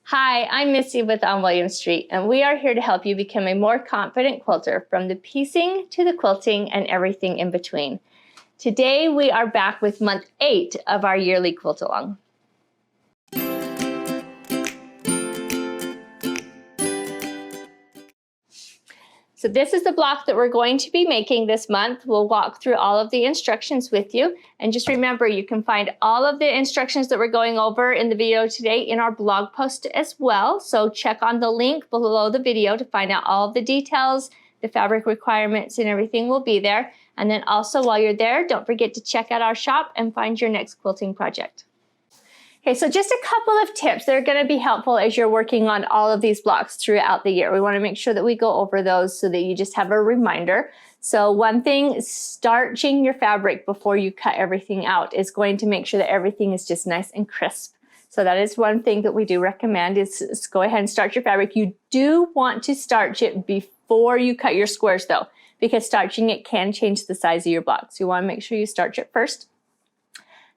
Hi, I'm Missy with On William Street, and we are here to help you become a more confident quilter from the piecing to the quilting and everything in between. Today we are back with month 8 of our yearly Quilt Along. So this is the block that we're going to be making this month. We'll walk through all of the instructions with you. And just remember, you can find all of the instructions that we're going over in the video today in our blog post as well. So check on the link below the video to find out all of the details, the fabric requirements and everything will be there. And then also while you're there, don't forget to check out our shop and find your next quilting project. Okay, so just a couple of tips that are going to be helpful as you're working on all of these blocks throughout the year. We want to make sure that we go over those so that you just have a reminder. So one thing, starching your fabric before you cut everything out is going to make sure that everything is just nice and crisp. So that is one thing that we do recommend is go ahead and starch your fabric. You do want to starch it before you cut your squares though, because starching it can change the size of your block. So you want to make sure you starch it first.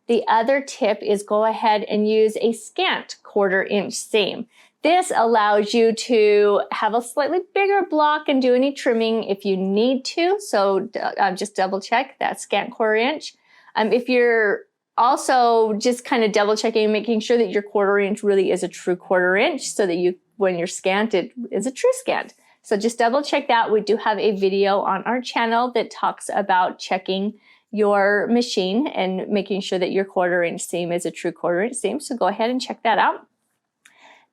The other tip is go ahead and use a scant 1/4 inch seam. This allows you to have a slightly bigger block and do any trimming if you need to. So just double check that scant 1/4 inch. If you're also just kind of double checking and making sure that your 1/4 inch really is a true 1/4 inch so that when you're scant, it is a true scant. So just double check that. We do have a video on our channel that talks about checking your machine and making sure that your 1/4 inch seam is a true 1/4 inch seam. So go ahead and check that out.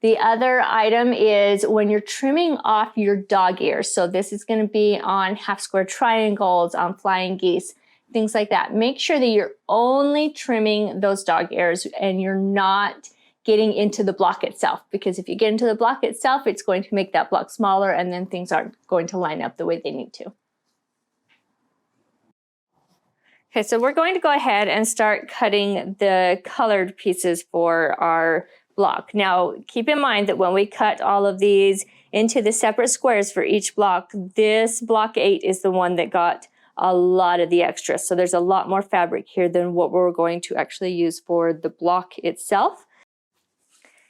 The other item is when you're trimming off your dog ears. So this is going to be on half square triangles, on flying geese, things like that. Make sure that you're only trimming those dog ears and you're not getting into the block itself, because if you get into the block itself, it's going to make that block smaller and then things aren't going to line up the way they need to. Okay, so we're going to go ahead and start cutting the colored pieces for our block. Now, keep in mind that when we cut all of these into the separate squares for each block, this block 8 is the one that got a lot of the extra. So there's a lot more fabric here than what we're going to actually use for the block itself.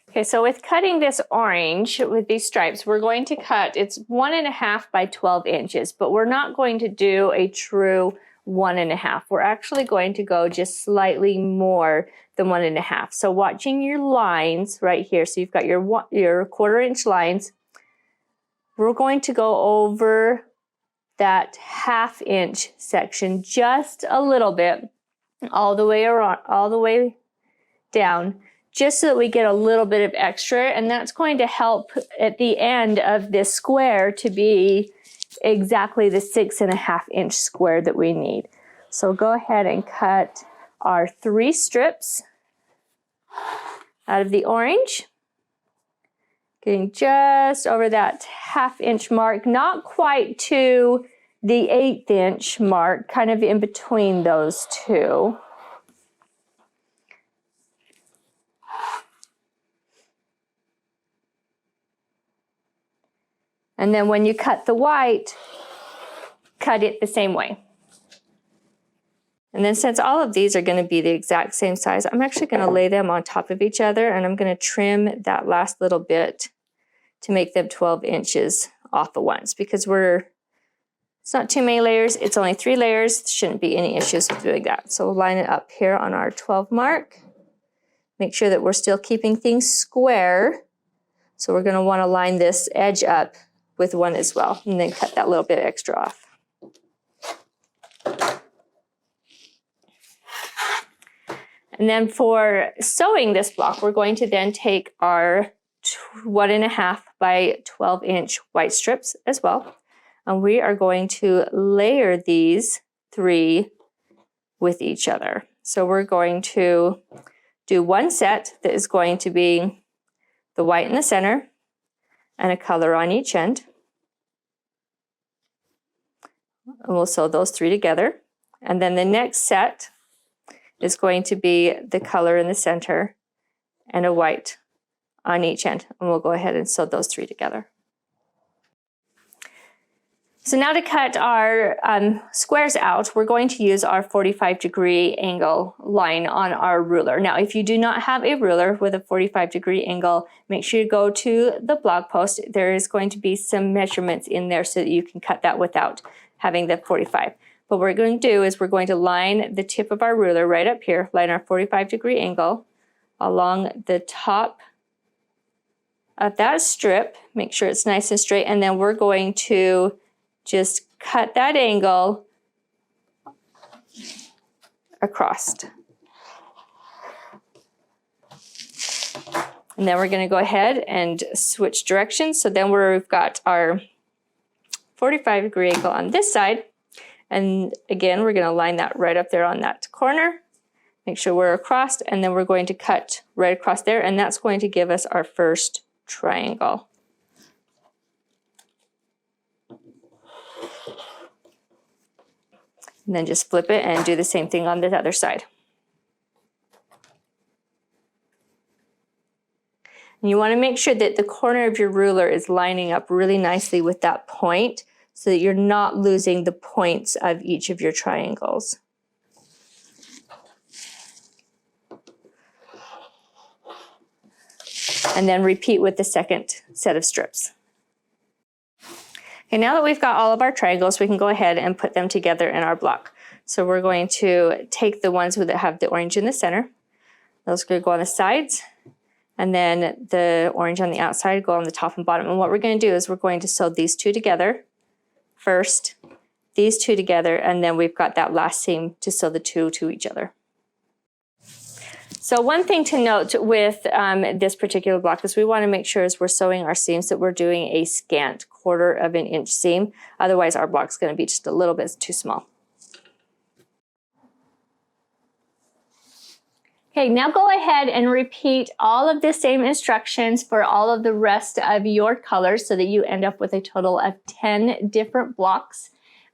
Okay, so with cutting this orange with these stripes, we're going to cut, it's 1.5 by 12 inches, but we're not going to do a true 1.5. We're actually going to go just slightly more than 1.5. So watching your lines right here, so you've got your 1/4 inch lines, we're going to go over that 1/2 inch section just a little bit, all the way around, all the way down, just so that we get a little bit of extra, and that's going to help at the end of this square to be exactly the 6.5 inch square that we need. So go ahead and cut our 3 strips out of the orange, getting just over that 1/2 inch mark, not quite to the 1/8 inch mark, kind of in between those two. And then when you cut the white, cut it the same way. And then since all of these are going to be the exact same size, I'm actually going to lay them on top of each other, and I'm going to trim that last little bit to make them 12 inches off at once, because it's not too many layers, it's only 3 layers. Shouldn't be any issues with doing that. So we'll line it up here on our 12 mark. Make sure that we're still keeping things square. So we're going to want to line this edge up with 1 as well, and then cut that little bit extra off. And then for sewing this block, we're going to then take our 1.5 by 12 inch white strips as well, and we are going to layer these 3 with each other. So we're going to do 1 set that is going to be the white in the center and a color on each end. And we'll sew those 3 together. And then the next set is going to be the color in the center and a white on each end. And we'll go ahead and sew those 3 together. So now to cut our squares out, we're going to use our 45-degree angle line on our ruler. Now, if you do not have a ruler with a 45-degree angle, make sure you go to the blog post. There is going to be some measurements in there so that you can cut that without having the 45. What we're going to do is we're going to line the tip of our ruler right up here, line our 45-degree angle along the top of that strip. Make sure it's nice and straight, and then we're going to just cut that angle across. And then we're going to go ahead and switch directions. So then we've got our 45-degree angle on this side. And again, we're going to line that right up there on that corner. Make sure we're across, and then we're going to cut right across there, and that's going to give us our first triangle. And then just flip it and do the same thing on the other side. And you want to make sure that the corner of your ruler is lining up really nicely with that point so that you're not losing the points of each of your triangles. And then repeat with the second set of strips. Okay, now that we've got all of our triangles, we can go ahead and put them together in our block. So we're going to take the ones that have the orange in the center. Those are going to go on the sides, and then the orange on the outside go on the top and bottom. And what we're going to do is we're going to sew these two together first, these two together, and then we've got that last seam to sew the two to each other. So one thing to note with this particular block is we want to make sure as we're sewing our seams that we're doing a scant 1/4 inch seam. Otherwise our block's going to be just a little bit too small. Okay, now go ahead and repeat all of the same instructions for all of the rest of your colors so that you end up with a total of 10 different blocks.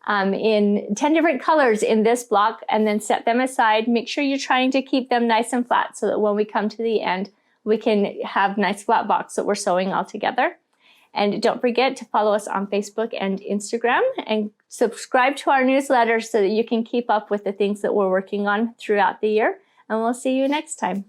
In 10 different colors in this block, and then set them aside. Make sure you're trying to keep them nice and flat so that when we come to the end, we can have nice flat blocks that we're sewing all together. And don't forget to follow us on Facebook and Instagram, and subscribe to our newsletter so that you can keep up with the things that we're working on throughout the year. And we'll see you next time.